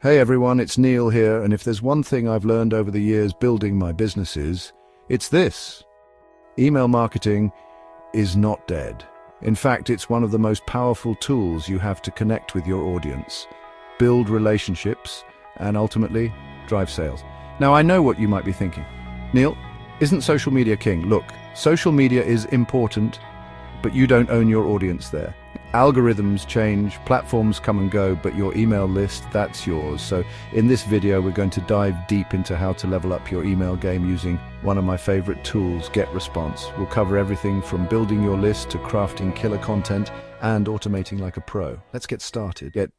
Hey everyone, it's Neil here, and if there's one thing I've learned over the years building my businesses, it's this. Email marketing is not dead. In fact, it's one of the most powerful tools you have to connect with your audience, build relationships, and ultimately, drive sales. Now, I know what you might be thinking. Neil, isn't social media king? Look, social media is important, but you don't own your audience there. Algorithms change, platforms come and go, but your email list, that's yours. So in this video, we're going to dive deep into how to level up your email game using one of my favorite tools, GetResponse. We'll cover everything from building your list to crafting killer content and automating like a pro. Let's get started.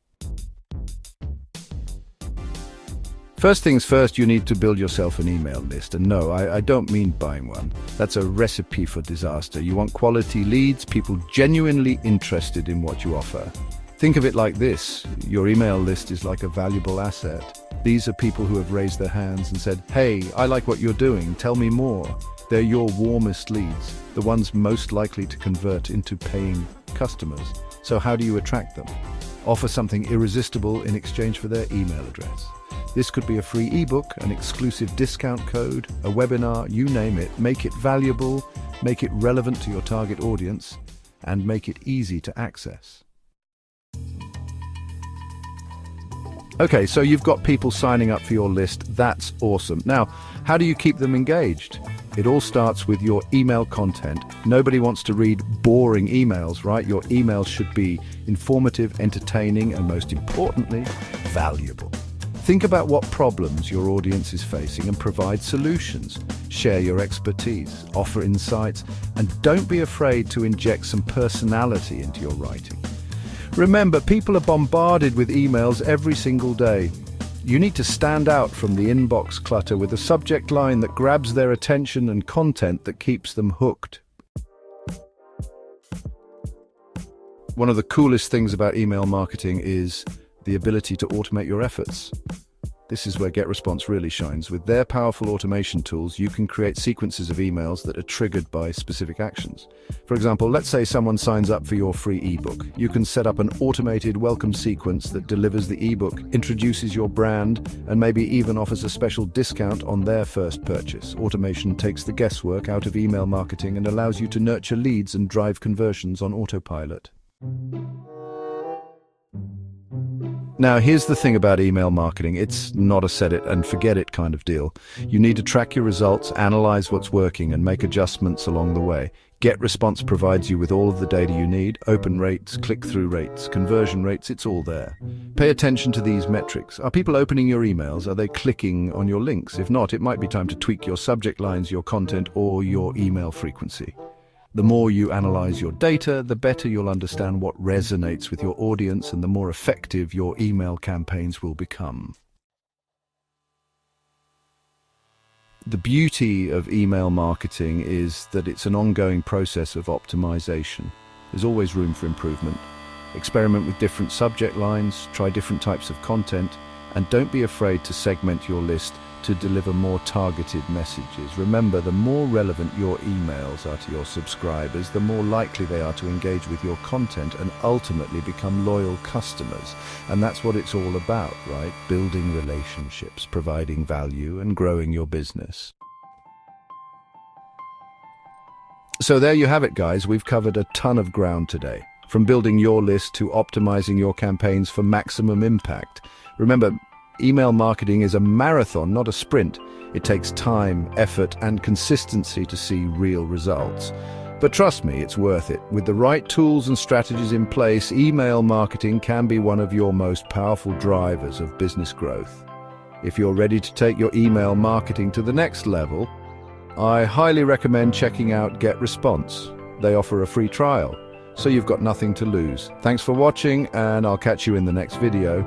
First things first, you need to build yourself an email list. And no, I don't mean buying one. That's a recipe for disaster. You want quality leads, people genuinely interested in what you offer. Think of it like this. Your email list is like a valuable asset. These are people who have raised their hands and said, "Hey, I like what you're doing, tell me more." They're your warmest leads, the ones most likely to convert into paying customers. So how do you attract them? Offer something irresistible in exchange for their email address. This could be a free ebook, an exclusive discount code, a webinar, you name it. Make it valuable, make it relevant to your target audience, and make it easy to access. Okay, so you've got people signing up for your list. That's awesome. Now, how do you keep them engaged? It all starts with your email content. Nobody wants to read boring emails, right? Your emails should be informative, entertaining, and most importantly, valuable. Think about what problems your audience is facing and provide solutions. Share your expertise, offer insights, and don't be afraid to inject some personality into your writing. Remember, people are bombarded with emails every single day. You need to stand out from the inbox clutter with a subject line that grabs their attention and content that keeps them hooked. One of the coolest things about email marketing is the ability to automate your efforts. This is where GetResponse really shines. With their powerful automation tools, you can create sequences of emails that are triggered by specific actions. For example, let's say someone signs up for your free ebook. You can set up an automated welcome sequence that delivers the ebook, introduces your brand, and maybe even offers a special discount on their first purchase. Automation takes the guesswork out of email marketing and allows you to nurture leads and drive conversions on autopilot. Now, here's the thing about email marketing. It's not a set it and forget it kind of deal. You need to track your results, analyze what's working, and make adjustments along the way. GetResponse provides you with all of the data you need: open rates, click-through rates, conversion rates, it's all there. Pay attention to these metrics. Are people opening your emails? Are they clicking on your links? If not, it might be time to tweak your subject lines, your content, or your email frequency. The more you analyze your data, the better you'll understand what resonates with your audience and the more effective your email campaigns will become. The beauty of email marketing is that it's an ongoing process of optimization. There's always room for improvement. Experiment with different subject lines, try different types of content, and don't be afraid to segment your list to deliver more targeted messages. Remember, the more relevant your emails are to your subscribers, the more likely they are to engage with your content and ultimately become loyal customers. And that's what it's all about, right? Building relationships, providing value, and growing your business. So there you have it, guys. We've covered a ton of ground today, from building your list to optimizing your campaigns for maximum impact. Remember, email marketing is a marathon, not a sprint. It takes time, effort, and consistency to see real results. But trust me, it's worth it. With the right tools and strategies in place, email marketing can be one of your most powerful drivers of business growth. If you're ready to take your email marketing to the next level, I highly recommend checking out GetResponse. They offer a free trial, so you've got nothing to lose. Thanks for watching, and I'll catch you in the next video.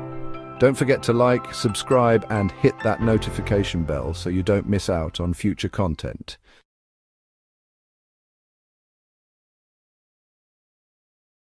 Don't forget to like, subscribe, and hit that notification bell so you don't miss out on future content.